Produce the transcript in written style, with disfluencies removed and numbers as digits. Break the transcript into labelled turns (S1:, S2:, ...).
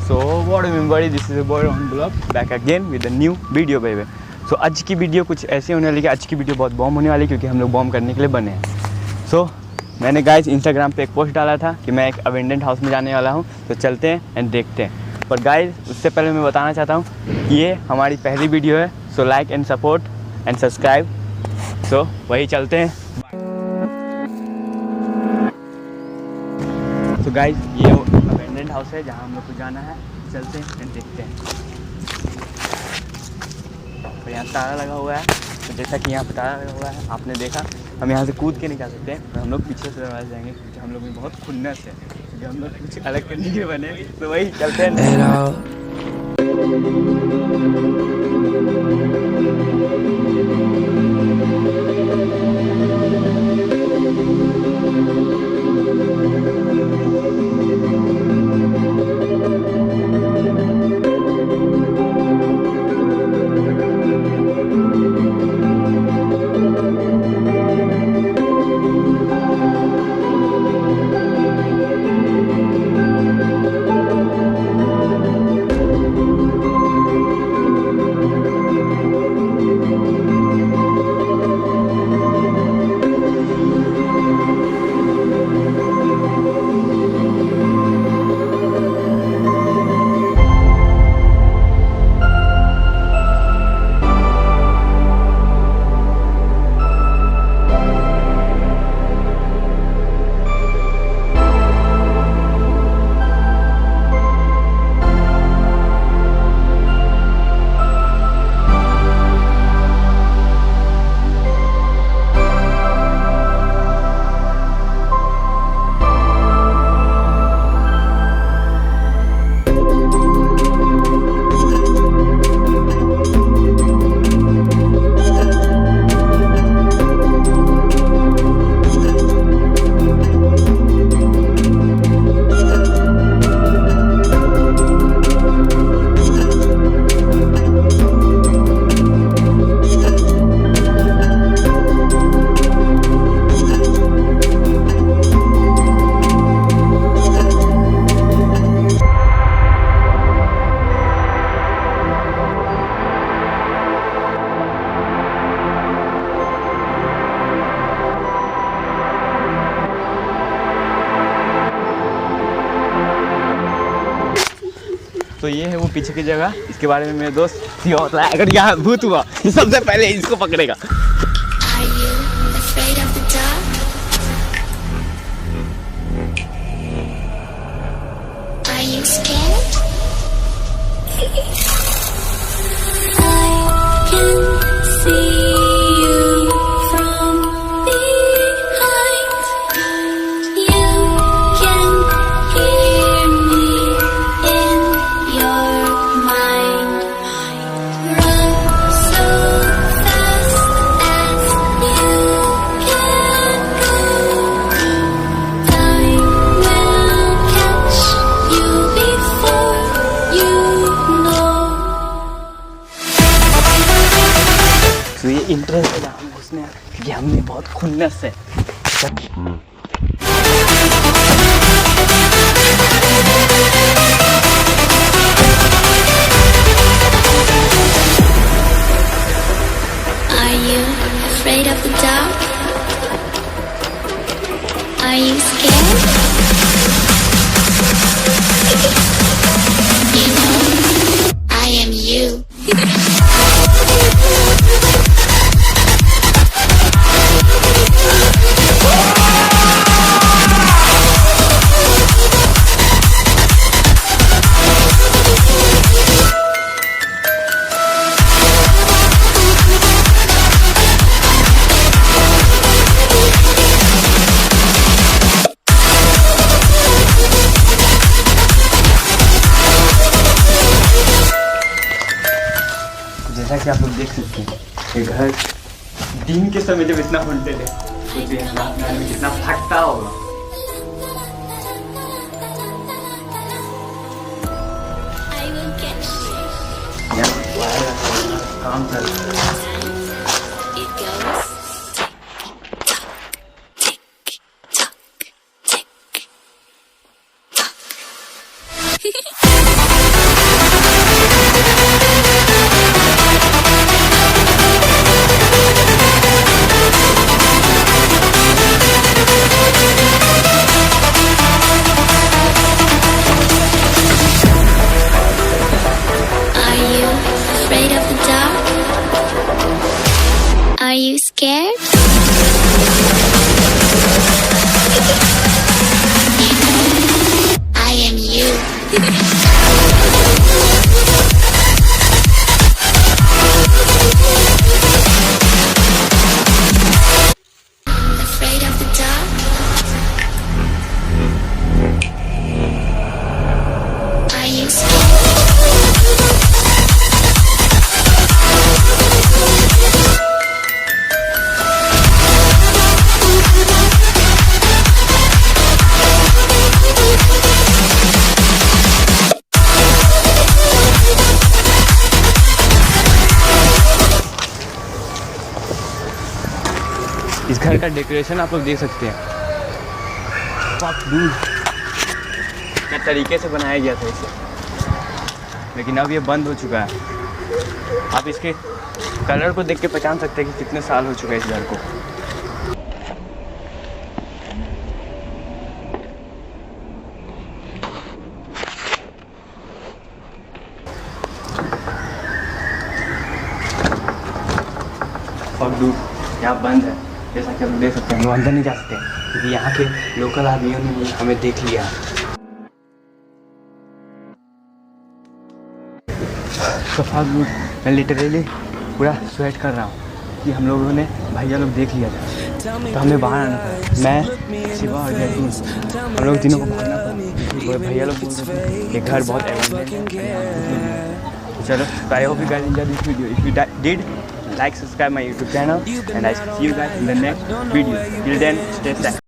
S1: So what everybody, this is a boy on blog back again with a new video baby. So आज की video कुछ ऐसी होने वाली है कि आज की वीडियो बहुत बॉम्ब होने वाली है क्योंकि हम लोग बॉम्ब करने के लिए बने हैं. So मैंने गाइस इंस्टाग्राम पे एक पोस्ट डाला था कि मैं एक अबेंडेंट हाउस में जाने वाला हूँ, तो चलते हैं एंड देखते हैं. पर गाइस उससे पहले मैं बताना चाहता हूँ कि ये हमारी पहली वीडियो है. So like and support and subscribe. So वही चलते हैं. तो गाइस ये अबेंडेंट हाउस है जहाँ हम लोग को जाना है. चलते हैं एंड देखते हैं. तो यहाँ ताला लगा हुआ है. तो जैसा कि यहाँ पर ताला लगा हुआ है आपने देखा, हम यहाँ से कूद के नहीं जा सकते हैं. तो हम लोग पीछे से दरवाजे जाएंगे क्योंकि हम लोग में बहुत खुन्नस है, क्योंकि हम लोग कुछ अलग करने के बने. तो वही चलते हैं. तो ये है वो पीछे की जगह. इसके बारे में मेरे दोस्त ये होता है, अगर यहाँ भूत हुआ तो सबसे पहले इसको पकड़ेगा. तो ये इंटरेस्ट है हम घुसने क्योंकि हमने बहुत खुन्नस है.
S2: Are you afraid of the dark? Are you scared? You know, I am you.
S1: जैसा कि आप लोग देख सकते हैं ये घर दिन के समय जब इतना हॉन्टेड है तो रात में कितना फटता होगा. काम कर रहा है. बाहर का डेकोरेशन आप लोग देख सकते हैं। दूर क्या तरीके से बनाया गया था इसे, लेकिन अब ये बंद हो चुका है। आप इसके कलर को देख के पहचान सकते हैं कि कितने साल हो चुका है इस घर को। और दूर यहाँ बंद है, जैसा कि आप देख सकते हैं। हम लोग अंदर नहीं जा सकते क्योंकि यहाँ के लोकल आदमियों ने हमें देख लिया। तो फालतू मैं लिटरली पूरा स्वेट कर रहा हूँ कि हम लोगों ने भैया लोग देख लिया था, तो हमें बाहर आना पड़ा। मैं, शिवा और जैतून, हम लोग तीनों को भागना पड़ा। भैया लोग बोल रहे थे ये घर बहुत एवेंट है। चलो, तो I hope you guys enjoy this video. If you did, like, subscribe my YouTube channel, and I see you guys in the next video. Till then, stay safe.